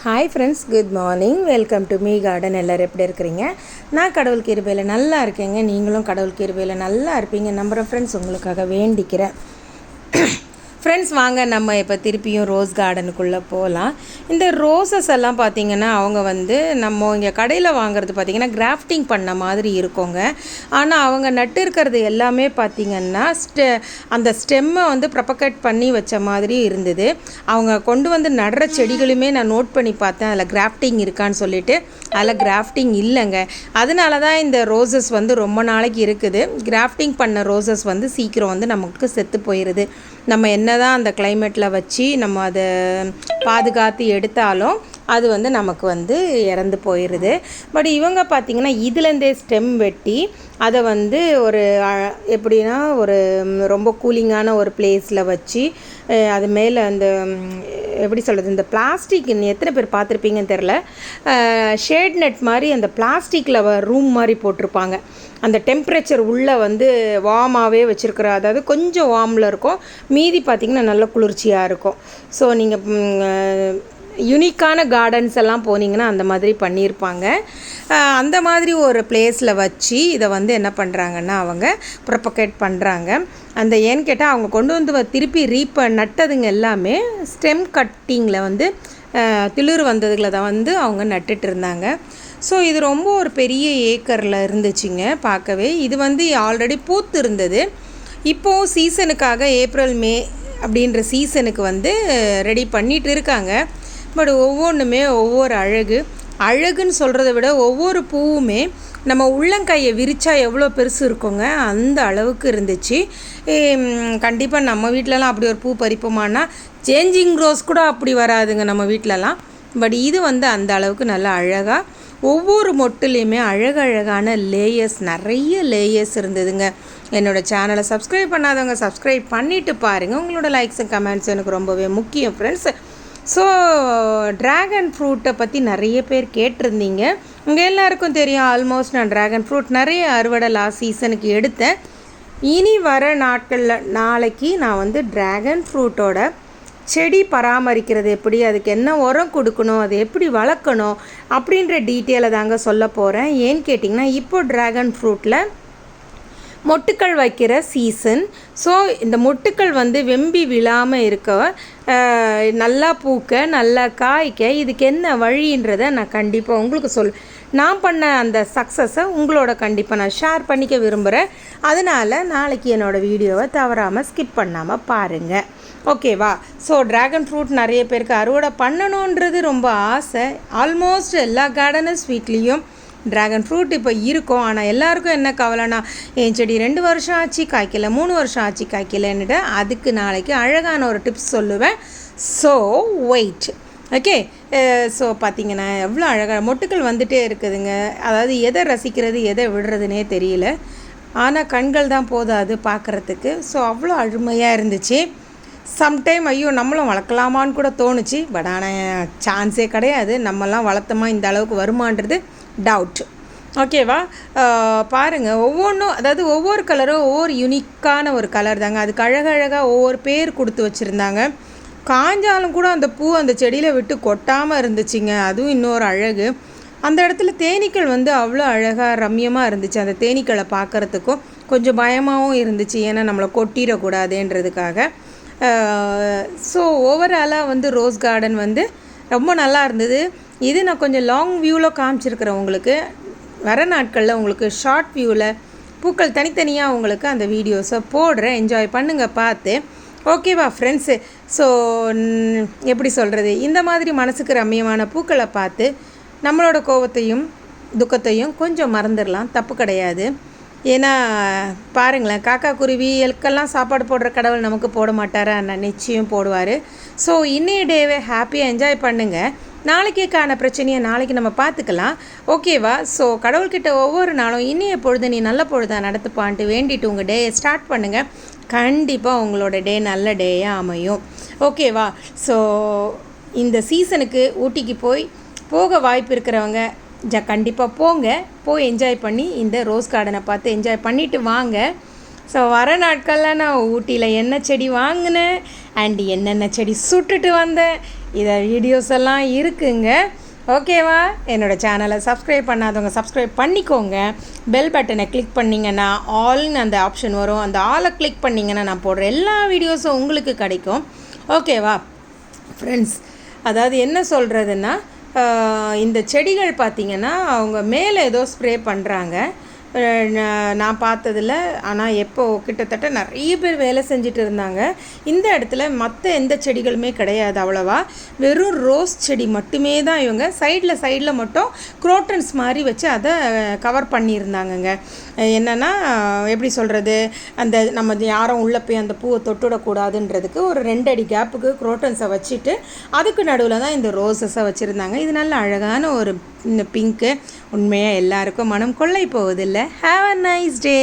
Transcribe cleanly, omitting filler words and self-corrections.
Hi friends, good morning. Welcome to me garden. எல்லோரும் எப்படி இருக்கிறீங்க? நான் கடவுள் கிருபையில் நல்லா இருக்கேங்க. நீங்களும் கடவுள் கிருபையில் நல்லா இருப்பீங்க நம்புகிறேன் ஃப்ரெண்ட்ஸ். உங்களுக்காக வேண்டிக்கிறேன். ஃப்ரெண்ட்ஸ், வாங்க நம்ம இப்போ திருப்பியும் ரோஸ் கார்டனுக்குள்ளே போகலாம். இந்த ரோசஸ் எல்லாம் பார்த்திங்கன்னா அவங்க நம்ம இங்கே கடையில் வாங்குறது பார்த்திங்கன்னா கிராஃப்டிங் பண்ண மாதிரி இருக்குங்க. ஆனால் அவங்க நட்டு இருக்கிறது எல்லாமே பார்த்திங்கன்னா அந்த ஸ்டெம்மை ப்ரொபகேட் பண்ணி வச்ச மாதிரி இருந்தது. அவங்க கொண்டு நடுற செடிகளுமே நான் நோட் பண்ணி பார்த்தேன், அதில் கிராஃப்டிங் இருக்கான்னு சொல்லிட்டு. அதில் கிராஃப்டிங் இல்லைங்க. அதனால தான் இந்த ரோசஸ் ரொம்ப நாளைக்கு இருக்குது. கிராஃப்டிங் பண்ண ரோசஸ் சீக்கிரம் நமக்கு செத்து போயிடுது. நம்ம என்ன தான் அந்த கிளைமேட்டில் வச்சு நம்ம அதை பாதுகாத்து எடுத்தாலும் அது நமக்கு இறந்து போயிடுது. பட் இவங்க பார்த்திங்கன்னா இதுலேருந்தே ஸ்டெம் வெட்டி அதை ஒரு எப்படின்னா ஒரு ரொம்ப கூலிங்கான ஒரு பிளேஸில் வச்சு அது மேலே அந்த எப்படி சொல்கிறது, இந்த பிளாஸ்டிக் எத்தனை பேர் பார்த்துருப்பீங்கன்னு தெரில, ஷேட் நெட் மாதிரி அந்த பிளாஸ்டிக்கில் ரூம் மாதிரி போட்டிருப்பாங்க. அந்த டெம்பரேச்சர் உள்ளே வார்மாகவே வச்சுருக்குற, அதாவது கொஞ்சம் வார்மில் இருக்கும், மீதி பார்த்திங்கன்னா நல்ல குளிர்ச்சியாக இருக்கும். ஸோ நீங்கள் யூனிக்கான கார்டன்ஸ் எல்லாம் போனீங்கன்னா அந்த மாதிரி பண்ணியிருப்பாங்க. அந்த மாதிரி ஒரு பிளேஸில் வச்சு இதை என்ன பண்ணுறாங்கன்னா அவங்க ப்ரொபகேட் பண்ணுறாங்க. அந்த ஏன்னு கேட்டால் அவங்க கொண்டு திருப்பி நட்டதுங்க எல்லாமே ஸ்டெம் கட்டிங்கில் திளிர் வந்ததுகளை தான் அவங்க நட்டுட்டு இருந்தாங்க. ஸோ இது ரொம்ப ஒரு பெரிய ஏக்கரில் இருந்துச்சுங்க பார்க்கவே. இது ஆல்ரெடி பூத்து இருந்தது. இப்போது சீசனுக்காக ஏப்ரல் மே அப்படின்ற சீசனுக்கு ரெடி பண்ணிகிட்டு இருக்காங்க. பட் ஒவ்வொன்றுமே ஒவ்வொரு அழகுன்னு சொல்கிறத விட ஒவ்வொரு பூவுமே நம்ம உள்ளங்கையை விரித்தா எவ்வளோ பெருசு இருக்குங்க அந்த அளவுக்கு இருந்துச்சு. கண்டிப்பாக நம்ம வீட்டிலலாம் அப்படி ஒரு பூ பறிப்போமானா சேஞ்சிங் ரோஸ் கூட அப்படி வராதுங்க நம்ம வீட்டிலலாம். பட் இது அந்த அளவுக்கு நல்லா அழகாக ஒவ்வொரு மொட்டுலேயுமே அழகழகான லேயர்ஸ், நிறைய லேயர்ஸ் இருந்ததுங்க. என்னோடய சேனலை சப்ஸ்கிரைப் பண்ணாதவங்க சப்ஸ்கிரைப் பண்ணிவிட்டு பாருங்கள். உங்களோட லைக்ஸ் அண்ட் கமெண்ட்ஸ் எனக்கு ரொம்பவே முக்கியம் ஃப்ரெண்ட்ஸ். ஸோ ட்ராகன் ஃப்ரூட்டை பற்றி நிறைய பேர் கேட்டிருந்தீங்க. உங்கள் எல்லாருக்கும் தெரியும், ஆல்மோஸ்ட் நான் ட்ராகன் ஃப்ரூட் நிறைய அறுவடை லாஸ்ட் சீசனுக்கு எடுத்தேன். இனி வர நாட்களில் நாளைக்கு நான் ட்ராகன் ஃப்ரூட்டோட செடி பராமரிக்கிறது எப்படி, அதுக்கு என்ன உரம் கொடுக்கணும், அதை எப்படி வளர்க்கணும் அப்படின்ற டீட்டெயிலை தாங்க சொல்ல போகிறேன். ஏன்னு கேட்டிங்கன்னா, இப்போது ட்ராகன் ஃப்ரூட்டில் மொட்டுக்கள் வைக்கிற சீசன். ஸோ இந்த மொட்டுக்கள் வெம்பி விழாமல் இருக்க, நல்லா பூக்க, நல்லா காய்க்க இதுக்கு என்ன வழின்றதை நான் கண்டிப்பாக உங்களுக்கு நான் பண்ண அந்த சக்ஸஸை உங்களோட கண்டிப்பாக நான் ஷேர் பண்ணிக்க விரும்புகிறேன். அதனால் நாளைக்கு என்னோடய வீடியோவை தவறாமல் ஸ்கிப் பண்ணாமல் பாருங்கள், ஓகேவா? ஸோ ட்ராகன் ஃப்ரூட் நிறைய பேருக்கு அறுவடை பண்ணணுன்றது ரொம்ப ஆசை. ஆல்மோஸ்ட் எல்லா கார்டனர்ஸ் வீட்லேயும் ட்ராகன் ஃப்ரூட் இப்போ இருக்கும். ஆனால் எல்லாருக்கும் என்ன கவலைனா, என் செடி 2 வருஷம் ஆச்சு காய்க்கலை, 3 வருஷம் ஆச்சு காய்க்கலைன்னுட்டு. அதுக்கு நாளைக்கு அழகான ஒரு டிப்ஸ் சொல்லுவேன். So wait, okay. ஸோ பார்த்திங்கன்னா எவ்வளோ அழகாக மொட்டுக்கள் வந்துகிட்டே இருக்குதுங்க. அதாவது எதை ரசிக்கிறது எதை விடுறதுனே தெரியல. ஆனால் கண்கள் தான் போதாது பார்க்குறதுக்கு. ஸோ அவ்வளோ அருமையாக இருந்துச்சு. சம்டைம் ஐயோ நம்மளும் வளர்க்கலாமான்னு கூட தோணுச்சு. பட் ஆனால் சான்ஸே கிடையாது. நம்மலாம் வளர்த்தோமா இந்த அளவுக்கு வருமானது டவுட், ஓகேவா? பாருங்கள், ஒவ்வொன்றும் அதாவது ஒவ்வொரு கலரும் ஒவ்வொரு யூனிக்கான ஒரு கலர் தாங்க. அதுக்கு அழகழகாக ஒவ்வொரு பேர் கொடுத்து வச்சுருந்தாங்க. காஞ்சாலும் கூட அந்த பூ அந்த செடியில் விட்டு கொட்டாமல் இருந்துச்சுங்க. அதுவும் இன்னொரு அழகு. அந்த இடத்துல தேனீக்கள் அவ்வளோ அழகாக ரம்யமாக இருந்துச்சு. அந்த தேனீக்களை பார்க்குறதுக்கும் கொஞ்சம் பயமாகவும் இருந்துச்சு, ஏன்னா நம்மளை கொட்டிடக்கூடாதுன்றதுக்காக. ஸோ ஓவராலாக ரோஸ் கார்டன் ரொம்ப நல்லா இருந்தது. இது நான் கொஞ்சம் லாங் வியூவில் காமிச்சிருக்கிறேன் உங்களுக்கு. வர நாட்களில் உங்களுக்கு ஷார்ட் வியூவில் பூக்கள் தனித்தனியாக உங்களுக்கு அந்த வீடியோஸை போடுறேன். என்ஜாய் பண்ணுங்கள் பார்த்து, ஓகேவா ஃப்ரெண்ட்ஸு? ஸோ எப்படி சொல்கிறது, இந்த மாதிரி மனசுக்கு ரம்மியமான பூக்களை பார்த்து நம்மளோட கோபத்தையும் துக்கத்தையும் கொஞ்சம் மறந்துடலாம், தப்பு கிடையாது. ஏன்னா பாருங்களேன், காக்கா குருவி எல்கெல்லாம் சாப்பாடு போடுற கடவுள் நமக்கு போட மாட்டாரா? நான் நிச்சயம் போடுவார். ஸோ இன்னைய டேவை ஹாப்பியாக என்ஜாய் பண்ணுங்கள். நாளைக்கேக்கான பிரச்சனையை நாளைக்கு நம்ம பார்த்துக்கலாம், ஓகேவா? ஸோ கடவுள்கிட்ட ஒவ்வொரு நாளும் இன்னைய பொழுது நீ நல்ல பொழுதாக நடத்துப்பான்ட்டு வேண்டிட்டு உங்கள் டேயை ஸ்டார்ட் பண்ணுங்கள். கண்டிப்பாக உங்களோட டே நல்ல டேயாக அமையும், ஓகேவா? ஸோ இந்த சீசனுக்கு ஊட்டிக்கு போக வாய்ப்பு இருக்கிறவங்க கண்டிப்பாக போய் என்ஜாய் பண்ணி இந்த ரோஸ் கார்டனை பார்த்து என்ஜாய் பண்ணிவிட்டு வாங்க. ஸோ வர நாட்களில் நான் ஊட்டியில் என்ன செடி வாங்கினேன் அண்ட் என்னென்ன செடி சுட்டுட்டு வந்தேன் இதை வீடியோஸ் எல்லாம் இருக்குங்க. ஓகேவா? என்னோடய சேனலை சப்ஸ்கிரைப் பண்ணாதவங்க சப்ஸ்கிரைப் பண்ணிக்கோங்க. பெல் பட்டனை கிளிக் பண்ணிங்கன்னா ஆல்னு அந்த ஆப்ஷன் வரும். அந்த ஆலை கிளிக் பண்ணிங்கன்னா நான் போடுற எல்லா வீடியோஸும் உங்களுக்கு கிடைக்கும். ஓகேவா ஃப்ரெண்ட்ஸ்? அதாவது என்ன சொல்கிறதுன்னா, இந்த செடிகள் பார்த்திங்கன்னா அவங்க மேலே ஏதோ ஸ்ப்ரே பண்ணுறாங்க. நான் பார்த்ததில்ல. ஆனால் கிட்டத்தட்ட நிறைய பேர் வேலை செஞ்சுட்டு இருந்தாங்க. இந்த இடத்துல மற்ற எந்த செடிகளுமே கிடையாது அவ்வளோவா. வெறும் ரோஸ் செடி மட்டுமே தான் இவங்க சைடில் மட்டும் குரோட்டன்ஸ் மாதிரி வச்சு அதை கவர் பண்ணியிருந்தாங்கங்க. என்னென்னா எப்படி சொல்கிறது, அந்த நம்ம யாரும் உள்ளே போய் அந்த பூவை தொட்டுவிடக்கூடாதுன்றதுக்கு ஒரு 2 அடி கேப்புக்கு குரோட்டன்ஸை வச்சுட்டு அதுக்கு நடுவில் தான் இந்த ரோஸஸை வச்சுருந்தாங்க. இது நல்ல அழகான ஒரு பிங்க்கு. உண்மையாக எல்லாருக்கும் மனம் கொள்ளை போவதில்லை. Have a nice day.